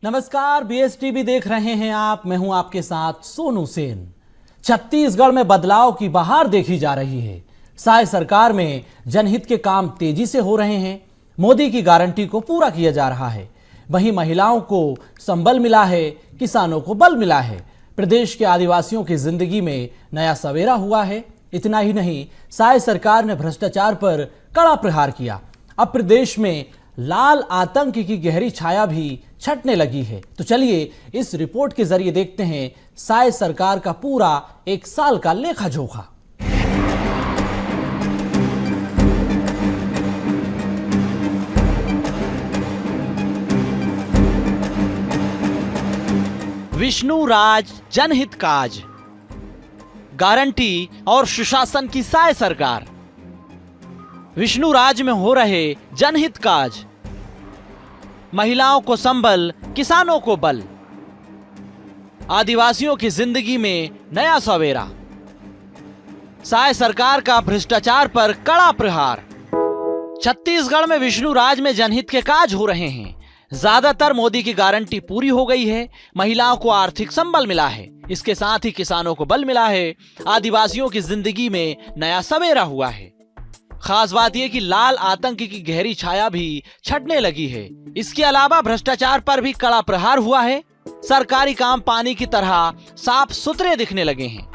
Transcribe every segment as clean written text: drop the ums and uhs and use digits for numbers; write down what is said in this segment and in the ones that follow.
नमस्कार, बीएसटीवी देख रहे हैं आप। मैं हूं आपके साथ सोनू सेन। छत्तीसगढ़ में बदलाव की बहार देखी जा रही है। साय सरकार में जनहित के काम तेजी से हो रहे हैं। मोदी की गारंटी को पूरा किया जा रहा है। वहीं महिलाओं को संबल मिला है, किसानों को बल मिला है। प्रदेश के आदिवासियों की जिंदगी में नया सवेरा हुआ है। इतना ही नहीं, साय सरकार ने भ्रष्टाचार पर कड़ा प्रहार किया। अब प्रदेश में लाल आतंक की गहरी छाया भी छटने लगी है। तो चलिए इस रिपोर्ट के जरिए देखते हैं साय सरकार का पूरा एक साल का लेखा जोखा। विष्णु राज जनहित काज, गारंटी और सुशासन की साय सरकार। विष्णु राज में हो रहे जनहित काज, महिलाओं को संबल, किसानों को बल, आदिवासियों की जिंदगी में नया सवेरा। साय सरकार का भ्रष्टाचार पर कड़ा प्रहार। छत्तीसगढ़ में विष्णु राज में जनहित के काज हो रहे हैं। ज्यादातर मोदी की गारंटी पूरी हो गई है। महिलाओं को आर्थिक संबल मिला है। इसके साथ ही किसानों को बल मिला है। आदिवासियों की जिंदगी में नया सवेरा हुआ है। खास बात यह कि लाल आतंक की गहरी छाया भी छटने लगी है। इसके अलावा भ्रष्टाचार पर भी कड़ा प्रहार हुआ है। सरकारी काम पानी की तरह साफ सुथरे दिखने लगे हैं।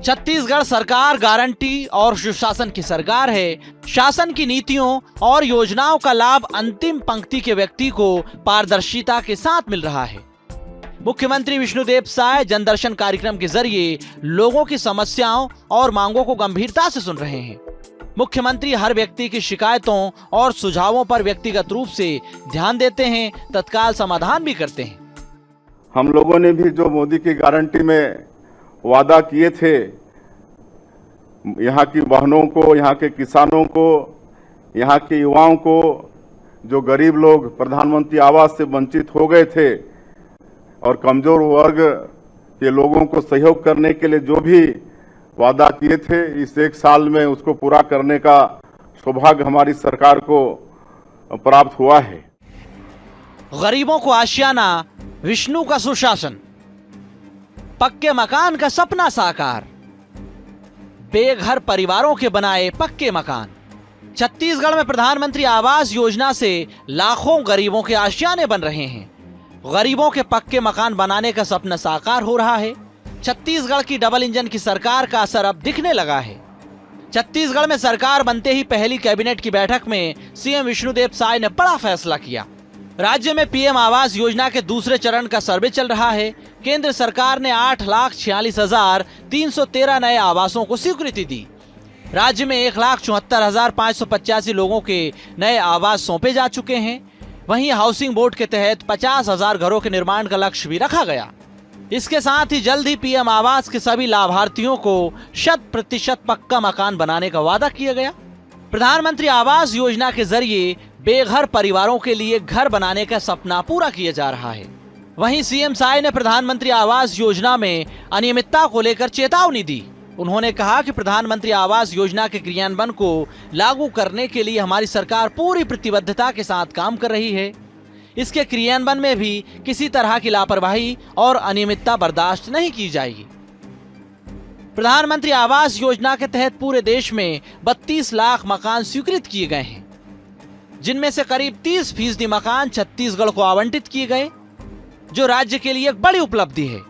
छत्तीसगढ़ सरकार गारंटी और सुशासन की सरकार है। शासन की नीतियों और योजनाओं का लाभ अंतिम पंक्ति के व्यक्ति को पारदर्शिता के साथ मिल रहा है। मुख्यमंत्री विष्णुदेव साय जनदर्शन कार्यक्रम के जरिए लोगों की समस्याओं और मांगों को गंभीरता से सुन रहे हैं। मुख्यमंत्री हर व्यक्ति की शिकायतों और सुझावों पर व्यक्तिगत रूप से ध्यान देते हैं, तत्काल समाधान भी करते हैं। हम लोगों ने भी जो मोदी की गारंटी में वादा किए थे, यहाँ की बहनों को, यहाँ के किसानों को, यहाँ के युवाओं को, जो गरीब लोग प्रधानमंत्री आवास से वंचित हो गए थे, और कमजोर वर्ग के लोगों को सहयोग करने के लिए जो भी वादा किए थे, इस एक साल में उसको पूरा करने का सौभाग्य हमारी सरकार को प्राप्त हुआ है। गरीबों को आशियाना, विष्णु का सुशासन, पक्के मकान का सपना साकार, बेघर परिवारों के बनाए पक्के मकान। छत्तीसगढ़ में प्रधानमंत्री आवास योजना से लाखों गरीबों के आशियाने बन रहे हैं। गरीबों के पक्के मकान बनाने का सपना साकार हो रहा है। छत्तीसगढ़ की डबल इंजन की सरकार का असर अब दिखने लगा है। छत्तीसगढ़ में सरकार बनते ही पहली कैबिनेट की बैठक में सीएम विष्णुदेव साय ने बड़ा फैसला किया। राज्य में पीएम आवास योजना के दूसरे चरण का सर्वे चल रहा है। केंद्र सरकार ने 8,46,313 नए आवासों को स्वीकृति दी। राज्य में 1,74,585 लोगों के नए आवास सौंपे जा चुके हैं। वहीं हाउसिंग बोर्ड के तहत 50,000 घरों के निर्माण का लक्ष्य भी रखा गया। इसके साथ ही जल्द ही पीएम आवास के सभी लाभार्थियों को 100% पक्का मकान बनाने का वादा किया गया। प्रधानमंत्री आवास योजना के जरिए बेघर परिवारों के लिए घर बनाने का सपना पूरा किया जा रहा है। वहीं सीएम साय ने प्रधानमंत्री आवास योजना में अनियमितता को लेकर चेतावनी दी। उन्होंने कहा कि प्रधानमंत्री आवास योजना के क्रियान्वयन को लागू करने के लिए हमारी सरकार पूरी प्रतिबद्धता के साथ काम कर रही है। इसके क्रियान्वयन में भी किसी तरह की लापरवाही और अनियमितता बर्दाश्त नहीं की जाएगी। प्रधानमंत्री आवास योजना के तहत पूरे देश में 32 लाख मकान स्वीकृत किए गए हैं, जिनमें से करीब 30% मकान छत्तीसगढ़ को आवंटित किए गए, जो राज्य के लिए एक बड़ी उपलब्धि है।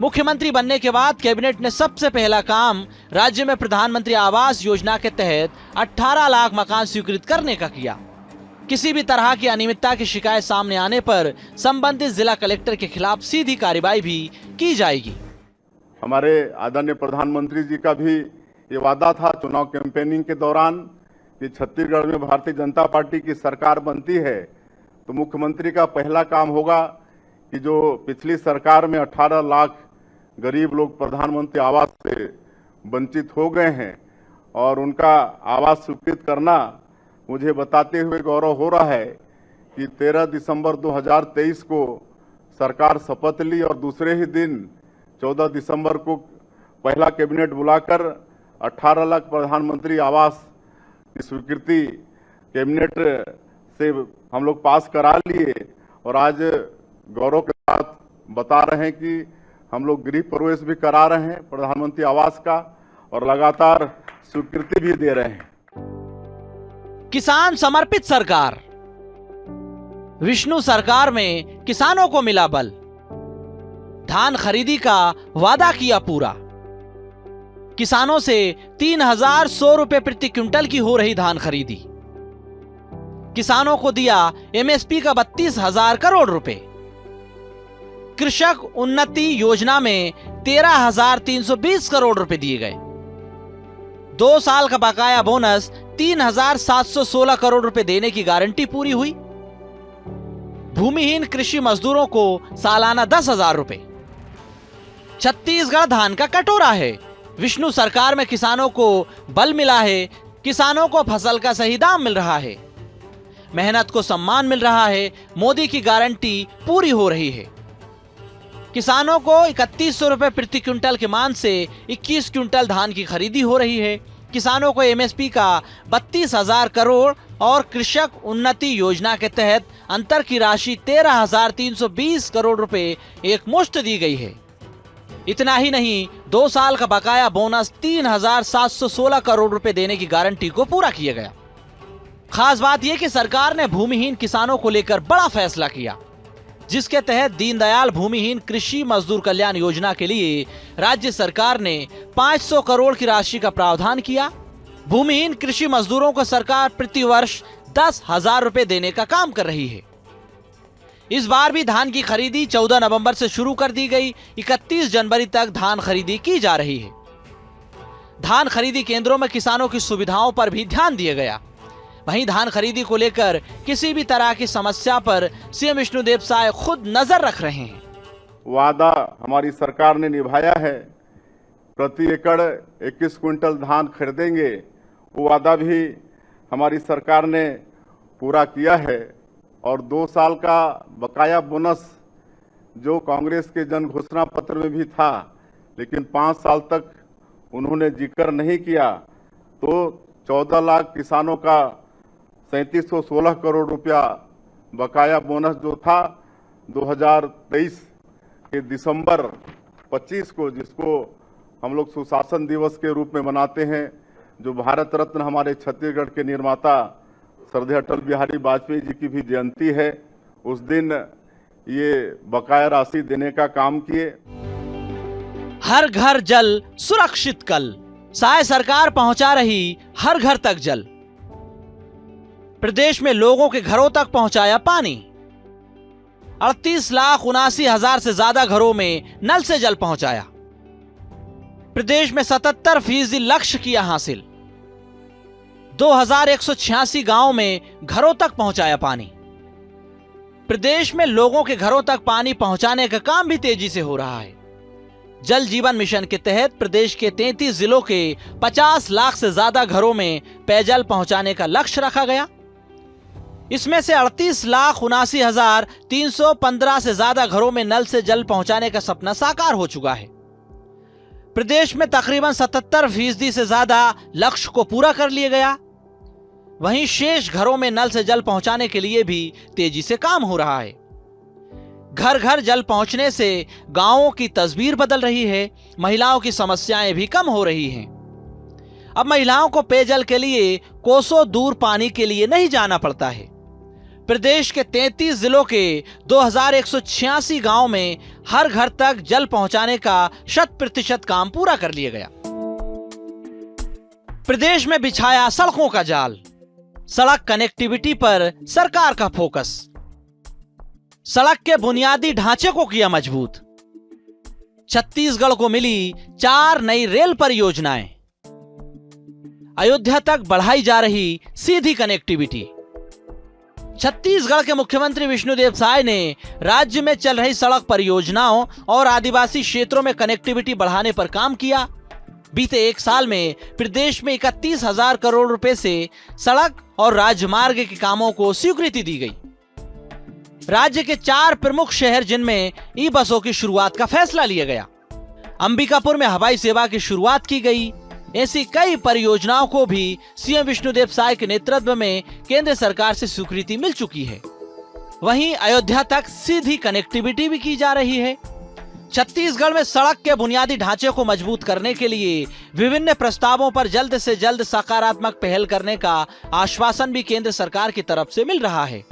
मुख्यमंत्री बनने के बाद कैबिनेट ने सबसे पहला काम राज्य में प्रधानमंत्री आवास योजना के तहत 18 लाख मकान स्वीकृत करने का किया। किसी भी तरह की अनियमितता की शिकायत सामने आने पर संबंधित जिला कलेक्टर के खिलाफ सीधी कार्रवाई भी की जाएगी। हमारे आदरणीय प्रधानमंत्री जी का भी ये वादा था चुनाव कैंपेनिंग के दौरान कि छत्तीसगढ़ में भारतीय जनता पार्टी की सरकार बनती है तो मुख्यमंत्री का पहला काम होगा कि जो पिछली सरकार में 18 लाख गरीब लोग प्रधानमंत्री आवास से वंचित हो गए हैं और उनका आवास स्वीकृत करना, मुझे बताते हुए गौरव हो रहा है कि 13 दिसंबर 2023 को सरकार शपथ ली और दूसरे ही दिन 14 दिसंबर को पहला कैबिनेट बुलाकर 18 लाख प्रधानमंत्री आवास की स्वीकृति कैबिनेट से हम लोग पास करा लिए और आज गौरव के साथ बता रहे हैं कि हम लोग गृह प्रवेश भी करा रहे हैं प्रधानमंत्री आवास का और लगातार स्वीकृति भी दे रहे हैं। किसान समर्पित सरकार। विष्णु सरकार में किसानों को मिला बल। धान खरीदी का वादा किया पूरा। किसानों से 3,100 रुपए प्रति क्विंटल की हो रही धान खरीदी। किसानों को दिया एमएसपी का 32,000 करोड़ रुपए। कृषक उन्नति योजना में 13,320 करोड़ रुपए दिए गए। 2 साल का बकाया बोनस 3,716 करोड़ रुपए देने की गारंटी पूरी हुई। भूमिहीन कृषि मजदूरों को सालाना 10,000 रुपए। छत्तीसगढ़ धान का कटोरा है। विष्णु सरकार में किसानों को बल मिला है। किसानों को फसल का सही दाम मिल रहा है। मेहनत को सम्मान मिल रहा है। मोदी की गारंटी पूरी हो रही है। किसानों को 3,100 रुपए प्रति क्विंटल के मान से 21 क्विंटल धान की खरीदी हो रही है। किसानों को एमएसपी का 32,000 करोड़ और कृषक उन्नति योजना के तहत अंतर की राशि 13,320 करोड़ रुपए एक मुश्त दी गई है। इतना ही नहीं, 2 साल का बकाया बोनस 3,716 करोड़ रुपए देने की गारंटी को पूरा किया गया। खास बात यह कि सरकार ने भूमिहीन किसानों को लेकर बड़ा फैसला किया, जिसके तहत दीनदयाल भूमिहीन कृषि मजदूर कल्याण योजना के लिए राज्य सरकार ने 500 करोड़ की राशि का प्रावधान किया। भूमिहीन कृषि मजदूरों को सरकार प्रति वर्ष 10,000 रुपए देने का काम कर रही है। इस बार भी धान की खरीदी 14 नवंबर से शुरू कर दी गई। 31 जनवरी तक धान खरीदी की जा रही है। धान खरीदी केंद्रों में किसानों की सुविधाओं पर भी ध्यान दिया गया। वहीं धान खरीदी को लेकर किसी भी तरह की समस्या पर सीएम विष्णुदेव साय खुद नजर रख रहे हैं। वादा हमारी सरकार ने निभाया है। प्रति एकड़ 21 क्विंटल धान खरीदेंगे, वो वादा भी हमारी सरकार ने पूरा किया है। और 2 साल का बकाया बोनस जो कांग्रेस के जन घोषणा पत्र में भी था, लेकिन 5 साल तक उन्होंने जिक्र नहीं किया, तो 14 लाख किसानों का 3,716 करोड़ रुपया बकाया बोनस जो था 2023 के दिसंबर 25 को, जिसको हम लोग सुशासन दिवस के रूप में मनाते हैं, जो भारत रत्न हमारे छत्तीसगढ़ के निर्माता श्रद्धेय अटल बिहारी वाजपेयी जी की भी जयंती है, उस दिन ये बकाया राशि देने का काम किए। हर घर जल सुरक्षित कल। साय सरकार पहुंचा रही हर घर तक जल। प्रदेश में लोगों के घरों तक पहुंचाया पानी। 38,79,000 से ज्यादा घरों में नल से जल पहुंचाया। प्रदेश में 77% लक्ष्य किया हासिल। 2,186 गांवों में घरों तक पहुंचाया पानी। प्रदेश में लोगों के घरों तक पानी पहुंचाने का काम भी तेजी से हो रहा है। जल जीवन मिशन के तहत प्रदेश के 33 जिलों के 50 लाख से ज्यादा घरों में पेयजल पहुंचाने का लक्ष्य रखा गया। इसमें से 38,79,315 से ज्यादा घरों में नल से जल पहुंचाने का सपना साकार हो चुका है। प्रदेश में तकरीबन 77% से ज्यादा लक्ष्य को पूरा कर लिया गया। वहीं शेष घरों में नल से जल पहुंचाने के लिए भी तेजी से काम हो रहा है। घर घर जल पहुंचने से गांवों की तस्वीर बदल रही है। महिलाओं की समस्याएं भी कम हो रही हैं। अब महिलाओं को पेयजल के लिए कोसों दूर पानी के लिए नहीं जाना पड़ता है। प्रदेश के 33 जिलों के 2,186 गांव में हर घर तक जल पहुंचाने का 100% काम पूरा कर लिया गया। प्रदेश में बिछाया सड़कों का जाल। सड़क कनेक्टिविटी पर सरकार का फोकस। सड़क के बुनियादी ढांचे को किया मजबूत। छत्तीसगढ़ को मिली 4 नई रेल परियोजनाएं। अयोध्या तक बढ़ाई जा रही सीधी कनेक्टिविटी। छत्तीसगढ़ के मुख्यमंत्री विष्णुदेव साय ने राज्य में चल रही सड़क परियोजनाओं और आदिवासी क्षेत्रों में कनेक्टिविटी बढ़ाने पर काम किया। बीते 1 साल में प्रदेश में 31,000 करोड़ रुपए से सड़क और राजमार्ग के कामों को स्वीकृति दी गई। राज्य के 4 प्रमुख शहर जिनमें ई बसों की शुरुआत का फैसला लिया गया। अंबिकापुर में हवाई सेवा की शुरुआत की गई। ऐसी कई परियोजनाओं को भी सीएम विष्णुदेव साय के नेतृत्व में केंद्र सरकार से स्वीकृति मिल चुकी है। वहीं अयोध्या तक सीधी कनेक्टिविटी भी की जा रही है। छत्तीसगढ़ में सड़क के बुनियादी ढांचे को मजबूत करने के लिए विभिन्न प्रस्तावों पर जल्द से जल्द सकारात्मक पहल करने का आश्वासन भी केंद्र सरकार की तरफ से मिल रहा है।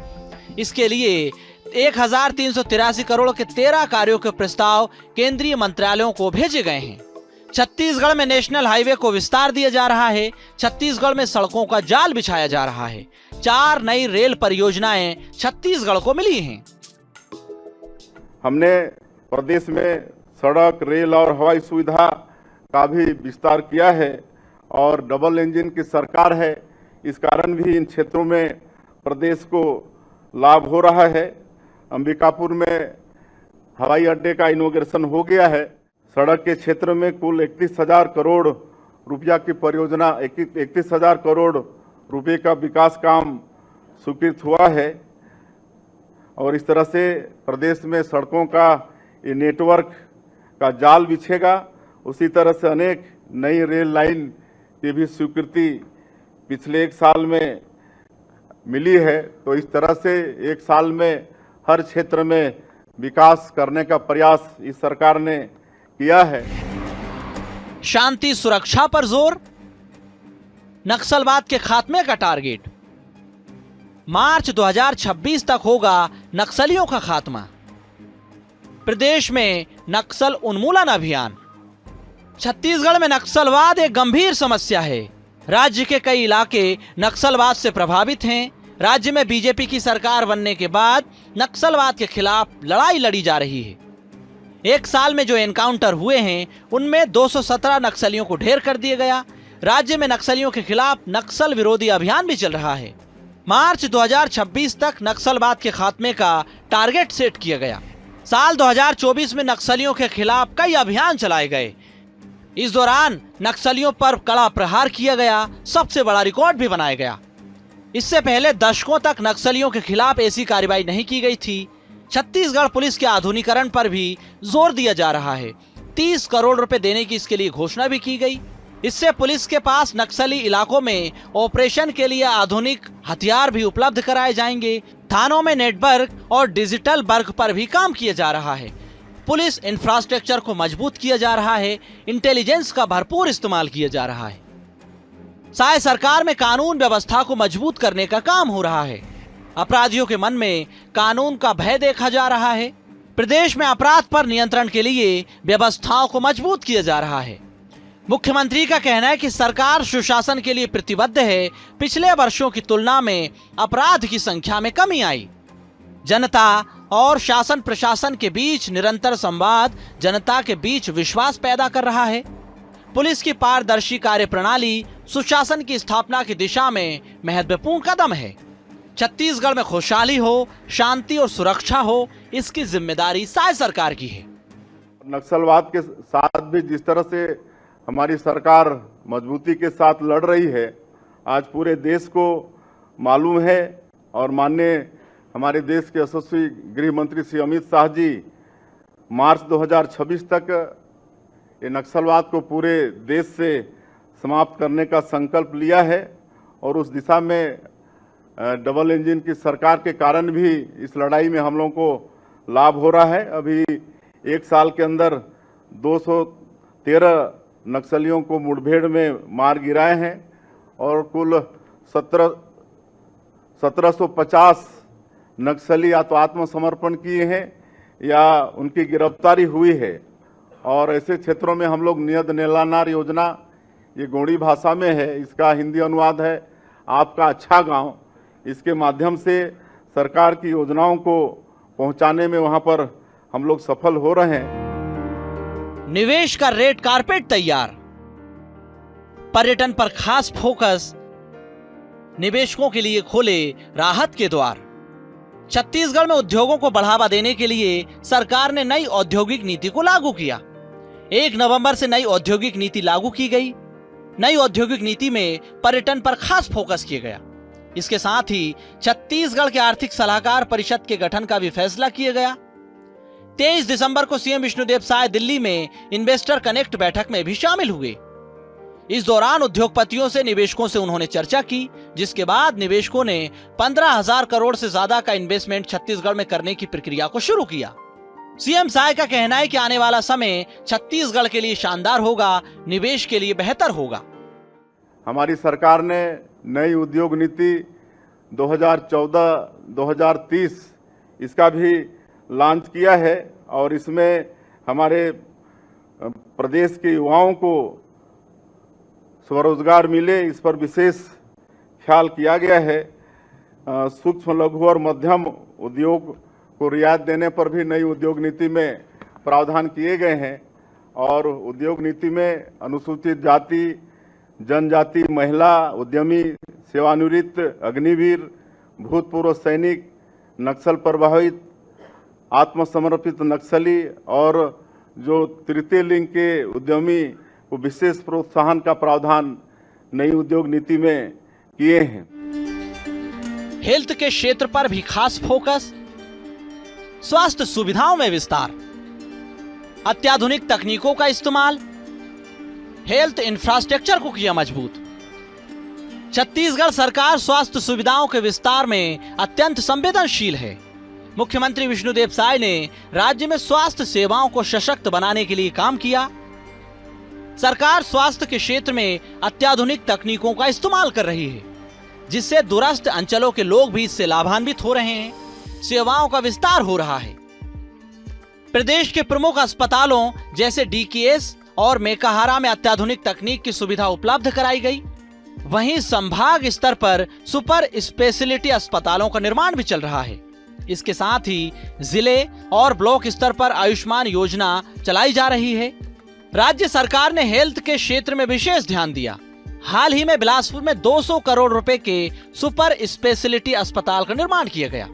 इसके लिए 1383 करोड़ के 13 कार्यों के प्रस्ताव केंद्रीय मंत्रालयों को भेजे गए हैं। छत्तीसगढ़ में नेशनल हाईवे को विस्तार दिया जा रहा है। छत्तीसगढ़ में सड़कों का जाल बिछाया जा रहा है। 4 नई रेल परियोजनाएं छत्तीसगढ़ को मिली हैं। हमने प्रदेश में सड़क, रेल और हवाई सुविधा का भी विस्तार किया है और डबल इंजन की सरकार है। इस कारण भी इन क्षेत्रों में प्रदेश को लाभ हो रहा है। अंबिकापुर में हवाई अड्डे का इनॉग्रेशन हो गया है। सड़क के क्षेत्र में कुल 31,000 करोड़ रुपया की परियोजना 31,000 करोड़ रुपए का विकास काम स्वीकृत हुआ है और इस तरह से प्रदेश में सड़कों का ये नेटवर्क का जाल बिछेगा। उसी तरह से अनेक नई रेल लाइन की भी स्वीकृति पिछले 1 साल में मिली है। तो इस तरह से 1 साल में हर क्षेत्र में विकास करने का प्रयास इस सरकार ने किया है। शांति सुरक्षा पर जोर, नक्सलवाद के खात्मे का टारगेट। मार्च 2026 तक होगा नक्सलियों का खात्मा। प्रदेश में नक्सल उन्मूलन अभियान। छत्तीसगढ़ में नक्सलवाद एक गंभीर समस्या है। राज्य के कई इलाके नक्सलवाद से प्रभावित हैं। राज्य में बीजेपी की सरकार बनने के बाद नक्सलवाद के खिलाफ लड़ाई लड़ी जा रही है। 1 साल में जो एनकाउंटर हुए हैं उनमें 217 नक्सलियों को ढेर कर दिया गया। राज्य में नक्सलियों के खिलाफ नक्सल विरोधी अभियान भी चल रहा है। मार्च 2026 तक नक्सलवाद के खात्मे का टारगेट सेट किया गया। साल 2024 में नक्सलियों के खिलाफ कई अभियान चलाए गए। इस दौरान नक्सलियों पर कड़ा प्रहार किया गया। सबसे बड़ा रिकॉर्ड भी बनाया गया। इससे पहले दशकों तक नक्सलियों के खिलाफ ऐसी कार्रवाई नहीं की गई थी। छत्तीसगढ़ पुलिस के आधुनिकीकरण पर भी जोर दिया जा रहा है। 30 करोड़ रुपए देने की इसके लिए घोषणा भी की गई। इससे पुलिस के पास नक्सली इलाकों में ऑपरेशन के लिए आधुनिक हथियार भी उपलब्ध कराए जाएंगे। थानों में नेटवर्क और डिजिटल वर्क पर भी काम किया जा रहा है। पुलिस इंफ्रास्ट्रक्चर को मजबूत किया जा रहा है। इंटेलिजेंस का भरपूर इस्तेमाल किया जा रहा है। साय सरकार में कानून व्यवस्था को मजबूत करने का काम हो रहा है। अपराधियों के मन में कानून का भय देखा जा रहा है। प्रदेश में अपराध पर नियंत्रण के लिए व्यवस्थाओं को मजबूत किया जा रहा है। मुख्यमंत्री का कहना है कि सरकार सुशासन के लिए प्रतिबद्ध है। पिछले वर्षों की तुलना में अपराध की संख्या में कमी आई। जनता और शासन प्रशासन के बीच निरंतर संवाद जनता के बीच विश्वास पैदा कर रहा है। पुलिस की पारदर्शी कार्यप्रणाली सुशासन की स्थापना की दिशा में महत्वपूर्ण कदम है। छत्तीसगढ़ में खुशहाली हो, शांति और सुरक्षा हो, इसकी जिम्मेदारी साय सरकार की है। नक्सलवाद के साथ भी जिस तरह से हमारी सरकार मजबूती के साथ लड़ रही है, आज पूरे देश को मालूम है और माननीय हमारे देश के यशस्वी गृह मंत्री श्री अमित शाह जी मार्च 2026 तक ये नक्सलवाद को पूरे देश से समाप्त करने का संकल्प लिया है और उस दिशा में डबल इंजन की सरकार के कारण भी इस लड़ाई में हम लोगों को लाभ हो रहा है। अभी 1 साल के अंदर 213 नक्सलियों को मुठभेड़ में मार गिराए हैं और कुल 1750 नक्सली या तो आत्मसमर्पण किए हैं या उनकी गिरफ्तारी हुई है। और ऐसे क्षेत्रों में हम लोग नियत नेलानार योजना, ये गोंडी भाषा में है, इसका हिंदी अनुवाद है आपका अच्छा गांव। इसके माध्यम से सरकार की योजनाओं को पहुंचाने में वहां पर हम लोग सफल हो रहे हैं। निवेश का रेड कारपेट तैयार। पर्यटन पर खास फोकस। निवेशकों के लिए खोले राहत के द्वार। छत्तीसगढ़ में उद्योगों को बढ़ावा देने के लिए सरकार ने नई औद्योगिक नीति को लागू किया। 1 नवंबर से नई औद्योगिक नीति लागू की गई। नई औद्योगिक नीति में पर्यटन पर खास फोकस किया गया। इसके साथ ही छत्तीसगढ़ के आर्थिक सलाहकार परिषद के गठन का भी फैसला किया गया। 23 दिसंबर को सीएम विष्णुदेव साय दिल्ली में इन्वेस्टर कनेक्ट बैठक में भी शामिल हुए। इस दौरान उद्योगपतियों से निवेशकों से उन्होंने चर्चा की, जिसके बाद निवेशकों ने 15,000 करोड़ से ज्यादा का इन्वेस्टमेंट छत्तीसगढ़ में करने की प्रक्रिया को शुरू किया। सीएम साय का कहना है कि आने वाला समय छत्तीसगढ़ के लिए शानदार होगा, निवेश के लिए बेहतर होगा। हमारी सरकार ने नई उद्योग नीति 2014-2030 इसका भी लॉन्च किया है और इसमें हमारे प्रदेश के युवाओं को स्वरोजगार मिले, इस पर विशेष ख्याल किया गया है। सूक्ष्म लघु और मध्यम उद्योग को रियायत देने पर भी नई उद्योग नीति में प्रावधान किए गए हैं और उद्योग नीति में अनुसूचित जाति, जनजाति, महिला उद्यमी, सेवानिवृत्त अग्निवीर, भूतपूर्व सैनिक, नक्सल प्रभावित, आत्मसमर्पित नक्सली और जो तृतीय लिंग के उद्यमी को विशेष प्रोत्साहन का प्रावधान नई उद्योग नीति में किए हैं। हेल्थ के क्षेत्र पर भी खास फोकस, स्वास्थ्य सुविधाओं में विस्तार, अत्याधुनिक तकनीकों का इस्तेमाल, हेल्थ इंफ्रास्ट्रक्चर को किया मजबूत। छत्तीसगढ़ सरकार स्वास्थ्य सुविधाओं के विस्तार में अत्यंत संवेदनशील है। मुख्यमंत्री विष्णुदेव साय ने राज्य में स्वास्थ्य सेवाओं को सशक्त बनाने के लिए काम किया। सरकार स्वास्थ्य के क्षेत्र में अत्याधुनिक तकनीकों का इस्तेमाल कर रही है, जिससे दूरस्थ अंचलों के लोग भी इससे लाभान्वित हो रहे हैं। सेवाओं का विस्तार हो रहा है। प्रदेश के प्रमुख अस्पतालों जैसे डीकेएस और मेकाहारा में अत्याधुनिक तकनीक की सुविधा उपलब्ध कराई गई। वहीं संभाग स्तर पर सुपर स्पेशलिटी अस्पतालों का निर्माण भी चल रहा है। इसके साथ ही जिले और ब्लॉक स्तर पर आयुष्मान योजना चलाई जा रही है। राज्य सरकार ने हेल्थ के क्षेत्र में विशेष ध्यान दिया। हाल ही में बिलासपुर में 200 करोड़ रुपए के सुपर स्पेशलिटी अस्पताल का निर्माण किया गया।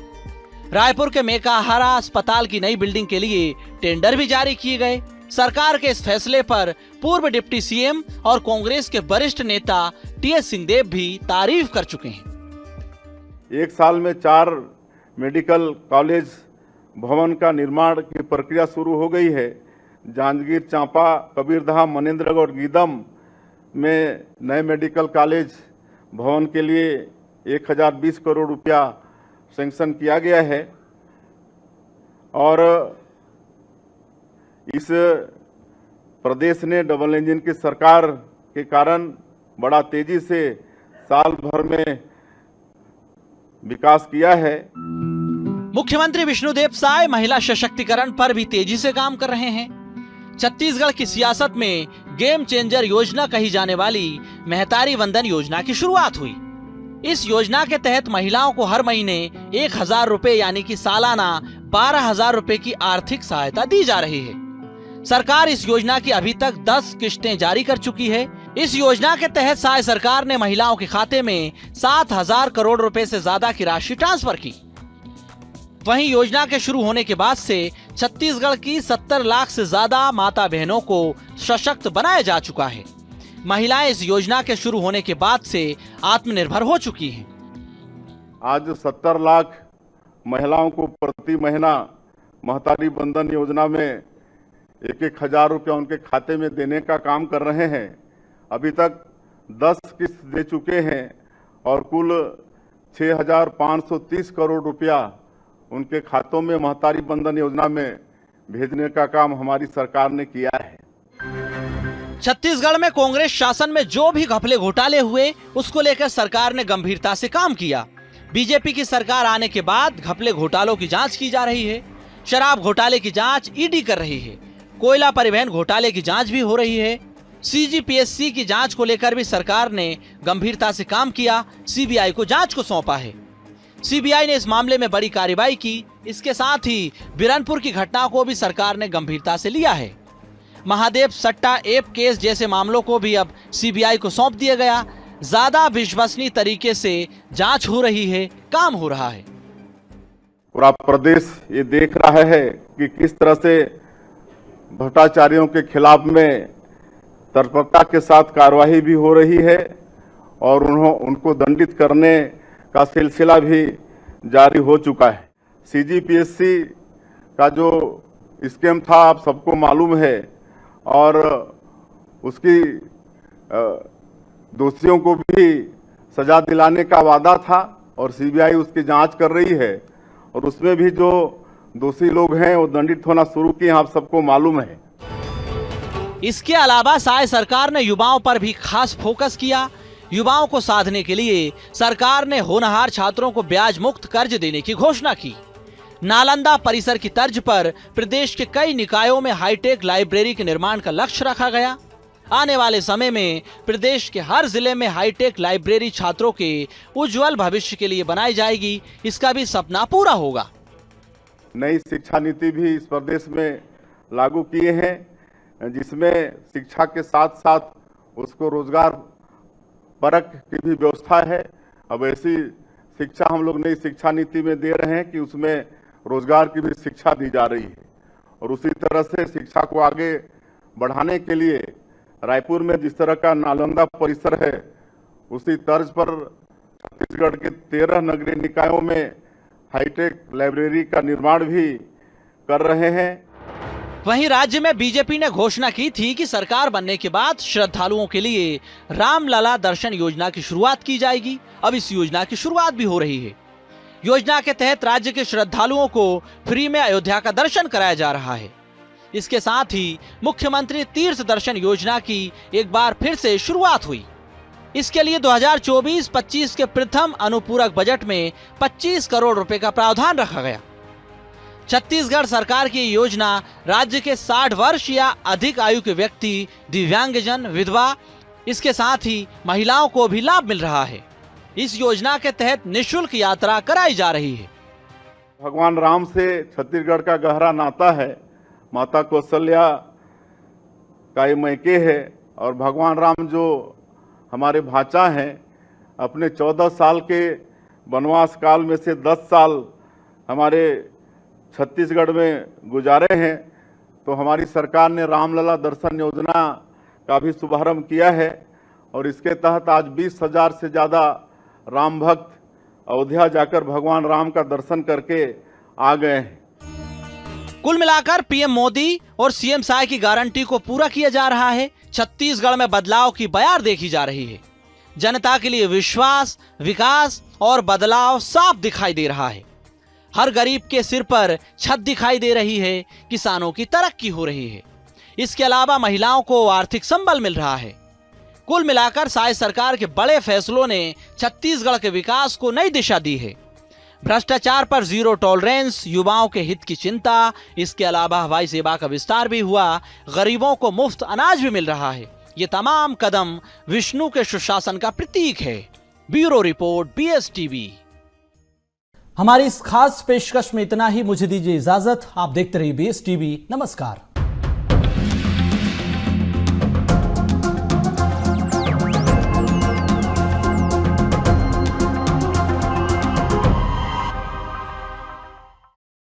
रायपुर के मेकाहारा अस्पताल की नई बिल्डिंग के लिए टेंडर भी जारी किए गए। सरकार के इस फैसले पर पूर्व डिप्टी सीएम और कांग्रेस के वरिष्ठ नेता टीएस सिंहदेव भी तारीफ कर चुके हैं। एक साल में 4 मेडिकल कॉलेज भवन का निर्माण की प्रक्रिया शुरू हो गई है। जांजगीर चांपा, कबीरधाम, मनेन्द्रगढ़ और गीदम में नए मेडिकल कॉलेज भवन के लिए 1020 करोड़ रुपया सैंक्शन किया गया है और इस प्रदेश ने डबल इंजन की सरकार के कारण बड़ा तेजी से साल भर में विकास किया है। मुख्यमंत्री विष्णुदेव साय महिला सशक्तिकरण पर भी तेजी से काम कर रहे हैं। छत्तीसगढ़ की सियासत में गेम चेंजर योजना कही जाने वाली महतारी वंदन योजना की शुरुआत हुई। इस योजना के तहत महिलाओं को हर महीने 1,000 रुपए यानी कि सालाना 12,000 रुपए की आर्थिक सहायता दी जा रही है। सरकार इस योजना की अभी तक 10 किस्तें जारी कर चुकी है। इस योजना के तहत साय सरकार ने महिलाओं के खाते में 7,000 करोड़ रुपए से ज्यादा की राशि ट्रांसफर की। वहीं योजना के शुरू होने के बाद से छत्तीसगढ़ की 70 लाख से ज्यादा माता बहनों को सशक्त बनाया जा चुका है। महिलाएं इस योजना के शुरू होने के बाद से आत्मनिर्भर हो चुकी हैं। आज 70 लाख महिलाओं को प्रति महीना महतारी बंधन योजना में 1,000 रुपया उनके खाते में देने का काम कर रहे हैं। अभी तक 10 किस्त दे चुके हैं और कुल 6,530 करोड़ रुपया उनके खातों में महतारी बंधन योजना में भेजने का काम हमारी सरकार ने किया है। छत्तीसगढ़ में कांग्रेस शासन में जो भी घपले घोटाले हुए उसको लेकर सरकार ने गंभीरता से काम किया। बीजेपी की सरकार आने के बाद घपले घोटालों की जांच की जा रही है। शराब घोटाले की जांच ईडी कर रही है। कोयला परिवहन घोटाले की जांच भी हो रही है। सीजीपीएससी की जांच को लेकर भी सरकार ने गंभीरता से काम किया। सीबीआई को जांच को सौंपा है। सीबीआई ने इस मामले में बड़ी कार्रवाई की। इसके साथ ही बिरनपुर की घटना को भी सरकार ने गंभीरता से लिया है। महादेव सट्टा ऐप केस जैसे मामलों को भी अब सीबीआई को सौंप दिया गया। ज्यादा विश्वसनीय तरीके से जांच हो रही है, काम हो रहा है। पूरा प्रदेश ये देख रहा है कि किस तरह से भ्रष्टाचारियों के खिलाफ में तत्परता के साथ कार्रवाई भी हो रही है और उनको दंडित करने का सिलसिला भी जारी हो चुका है। सीजीपीएससी का जो स्कीम था आप सबको मालूम है और उसकी दोषियों को भी सजा दिलाने का वादा था और सीबीआई उसकी जांच कर रही है और उसमें भी जो दोषी लोग हैं वो दंडित होना शुरू किए, आप सबको मालूम है। इसके अलावा साय सरकार ने युवाओं पर भी खास फोकस किया। युवाओं को साधने के लिए सरकार ने होनहार छात्रों को ब्याज मुक्त कर्ज देने की घोषणा की। नालंदा परिसर की तर्ज पर प्रदेश के कई निकायों में हाईटेक लाइब्रेरी के निर्माण का लक्ष्य रखा गया। आने वाले समय में प्रदेश के हर जिले में हाईटेक लाइब्रेरी छात्रों के उज्जवल भविष्य के लिए बनाई जाएगी। इसका भी सपना पूरा होगा। नई शिक्षा नीति भी इस प्रदेश में लागू किए हैं, जिसमें शिक्षा के साथ साथ उसको रोजगार परक की भी व्यवस्था है। अब ऐसी शिक्षा हम लोग नई शिक्षा नीति में दे रहे हैं कि उसमें रोजगार की भी शिक्षा दी जा रही है और उसी तरह से शिक्षा को आगे बढ़ाने के लिए रायपुर में जिस तरह का नालंदा परिसर है, उसी तर्ज पर छत्तीसगढ़ के 13 नगरीय निकायों में हाईटेक लाइब्रेरी का निर्माण भी कर रहे हैं। वहीं राज्य में बीजेपी ने घोषणा की थी कि सरकार बनने के बाद श्रद्धालुओं के लिए रामलला दर्शन योजना की शुरुआत की जाएगी। अब इस योजना की शुरुआत भी हो रही है। योजना के तहत राज्य के श्रद्धालुओं को फ्री में अयोध्या का दर्शन कराया जा रहा है। इसके साथ ही मुख्यमंत्री तीर्थ दर्शन योजना की एक बार फिर से शुरुआत हुई। इसके लिए 2024-25 के प्रथम अनुपूरक बजट में 25 करोड़ रुपए का प्रावधान रखा गया। छत्तीसगढ़ सरकार की योजना राज्य के 60 वर्ष या अधिक आयु के व्यक्ति, दिव्यांगजन, विधवा, इसके साथ ही महिलाओं को भी लाभ मिल रहा है। इस योजना के तहत निःशुल्क यात्रा कराई जा रही है। भगवान राम से छत्तीसगढ़ का गहरा नाता है। माता कौशल्या का ये मैके है और भगवान राम जो हमारे भाचा हैं, अपने 14 साल के वनवास काल में से 10 साल हमारे छत्तीसगढ़ में गुजारे हैं। तो हमारी सरकार ने रामलला दर्शन योजना का भी शुभारंभ किया है और इसके तहत आज 20,000 से ज़्यादा राम भक्त अयोध्या जाकर भगवान राम का दर्शन करके आ गए हैं। कुल मिलाकर पीएम मोदी और सीएम साय की गारंटी को पूरा किया जा रहा है। छत्तीसगढ़ में बदलाव की बयार देखी जा रही है। जनता के लिए विश्वास, विकास और बदलाव साफ दिखाई दे रहा है। हर गरीब के सिर पर छत दिखाई दे रही है। किसानों की तरक्की हो रही है। इसके अलावा महिलाओं को आर्थिक संबल मिल रहा है। कुल मिलाकर साय सरकार के बड़े फैसलों ने छत्तीसगढ़ के विकास को नई दिशा दी है। भ्रष्टाचार पर जीरो टॉलरेंस, युवाओं के हित की चिंता, इसके अलावा हवाई सेवा का विस्तार भी हुआ, गरीबों को मुफ्त अनाज भी मिल रहा है। ये तमाम कदम विष्णु के सुशासन का प्रतीक है। Bureau report, BSTV। हमारी इस खास पेशकश में इतना ही। मुझे दीजिए इजाजत। आप देखते रहिए BSTV। नमस्कार।